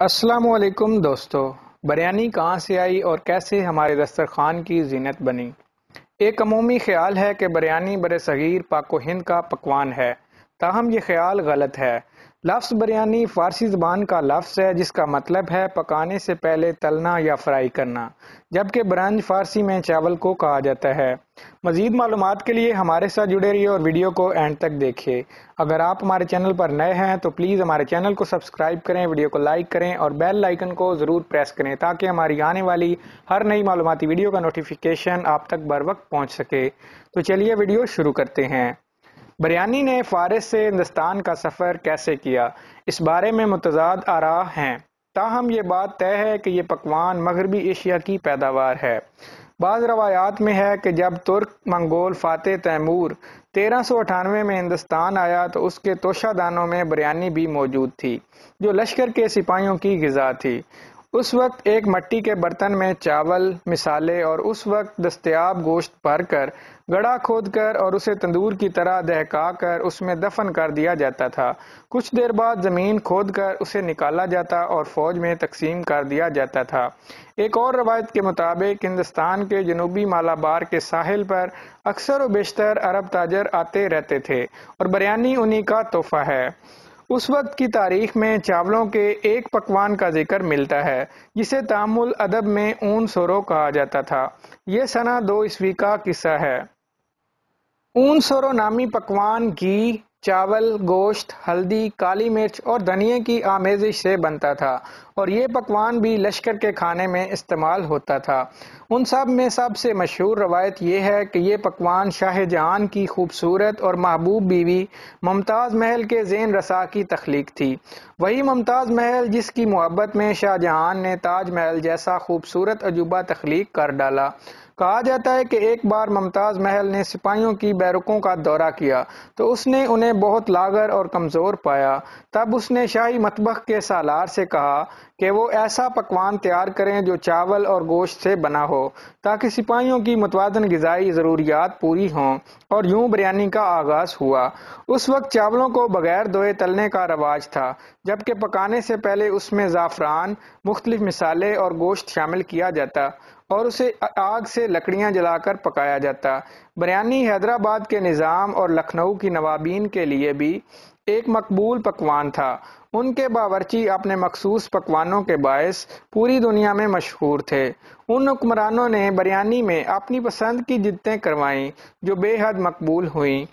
السلام علیکم دوستو، بریانی کہاں سے آئی اور کیسے ہمارے دسترخوان کی زینت بنی؟ ایک عمومی خیال ہے کہ بریانی برصغیر پاک و ہند کا پکوان ہے، تاہم یہ خیال غلط ہے۔ لفظ بریانی فارسی زبان کا لفظ ہے جس کا مطلب ہے پکانے سے پہلے تلنا یا فرائی کرنا، جبکہ برنج فارسی میں چاول کو کہا جاتا ہے۔ مزید معلومات کے لیے ہمارے ساتھ جڑے رہیے اور ویڈیو کو اینڈ تک دیکھیے۔ اگر آپ ہمارے چینل پر نئے ہیں تو پلیز ہمارے چینل کو سبسکرائب کریں، ویڈیو کو لائک کریں اور بیل آئیکن کو ضرور پریس کریں تاکہ ہماری آنے والی ہر نئی معلوماتی ویڈیو کا نوٹیفیکیشن آپ تک بر وقت پہنچ سکے۔ تو چلیے ویڈیو شروع کرتے ہیں۔ بریانی نے فارس سے ہندوستان کا سفر کیسے کیا، اس بارے میں متضاد آراء ہیں، تاہم یہ بات طے ہے کہ یہ پکوان مغربی ایشیا کی پیداوار ہے۔ بعض روایات میں ہے کہ جب ترک منگول فاتح تیمور 1398 میں ہندوستان آیا تو اس کے توشہ دانوں میں بریانی بھی موجود تھی، جو لشکر کے سپاہیوں کی غذا تھی۔ اس وقت ایک مٹی کے برتن میں چاول، مسالے اور اس وقت دستیاب گوشت بھر کر گڑھا کھود کر اور اسے تندور کی طرح دہکا کر اس میں دفن کر دیا جاتا تھا۔ کچھ دیر بعد زمین کھود کر اسے نکالا جاتا اور فوج میں تقسیم کر دیا جاتا تھا۔ ایک اور روایت کے مطابق ہندوستان کے جنوبی مالابار کے ساحل پر اکثر و بیشتر عرب تاجر آتے رہتے تھے اور بریانی انہی کا تحفہ ہے۔ اس وقت کی تاریخ میں چاولوں کے ایک پکوان کا ذکر ملتا ہے جسے تعامل ادب میں اون سورو کہا جاتا تھا۔ یہ سنہ 2 عیسوی کا قصہ ہے۔ اون سورو نامی پکوان گھی، چاول، گوشت، ہلدی، کالی مرچ اور دھنیے کی آمیزش سے بنتا تھا اور یہ پکوان بھی لشکر کے کھانے میں استعمال ہوتا تھا۔ ان سب میں سب سے مشہور روایت یہ ہے کہ یہ پکوان شاہ جہان کی خوبصورت اور محبوب بیوی ممتاز محل کے ذہن رسا کی تخلیق تھی۔ وہی ممتاز محل جس کی محبت میں شاہ جہان نے تاج محل جیسا خوبصورت عجوبہ تخلیق کر ڈالا۔ کہا جاتا ہے کہ ایک بار ممتاز محل نے سپاہیوں کی بیرکوں کا دورہ کیا تو اس نے انہیں بہت لاغر اور کمزور پایا۔ تب اس نے شاہی مطبخ کے سالار سے کہا کہ وہ ایسا پکوان تیار کریں جو چاول اور گوشت سے بنا ہو تاکہ سپاہیوں کی متوازن غذائی ضروریات پوری ہوں، اور یوں بریانی کا آغاز ہوا۔ اس وقت چاولوں کو بغیر دھوئے تلنے کا رواج تھا، جبکہ پکانے سے پہلے اس میں زعفران، مختلف مسالے اور گوشت شامل کیا جاتا اور اسے آگ سے لکڑیاں جلا کر پکایا جاتا۔ بریانی حیدرآباد کے نظام اور لکھنؤ کی نوابین کے لیے بھی ایک مقبول پکوان تھا۔ ان کے باورچی اپنے مخصوص پکوانوں کے باعث پوری دنیا میں مشہور تھے۔ ان حکمرانوں نے بریانی میں اپنی پسند کی جدتیں کروائیں جو بے حد مقبول ہوئیں۔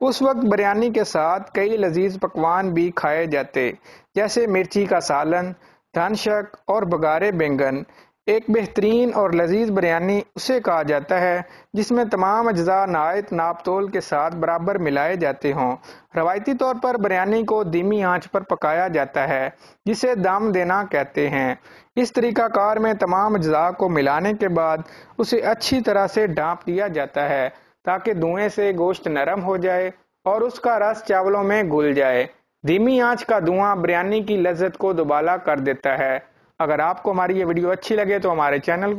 اس وقت بریانی کے ساتھ کئی لذیذ پکوان بھی کھائے جاتے، جیسے مرچی کا سالن، دھنشک اور بگارے بینگن۔ ایک بہترین اور لذیذ بریانی اسے کہا جاتا ہے جس میں تمام اجزاء نہایت ناپ تول کے ساتھ برابر ملائے جاتے ہوں۔ روایتی طور پر بریانی کو دھیمی آنچ پر پکایا جاتا ہے جسے دم دینا کہتے ہیں۔ اس طریقہ کار میں تمام اجزاء کو ملانے کے بعد اسے اچھی طرح سے ڈھانپ دیا جاتا ہے تاکہ دھوئیں سے گوشت نرم ہو جائے اور اس کا رس چاولوں میں گھل جائے۔ دھیمی آنچ کا دھواں بریانی کی لذت کو دوبالا کر دیتا ہے۔ اگر آپ کو ہماری یہ ویڈیو اچھی لگے تو ہمارے چینل کو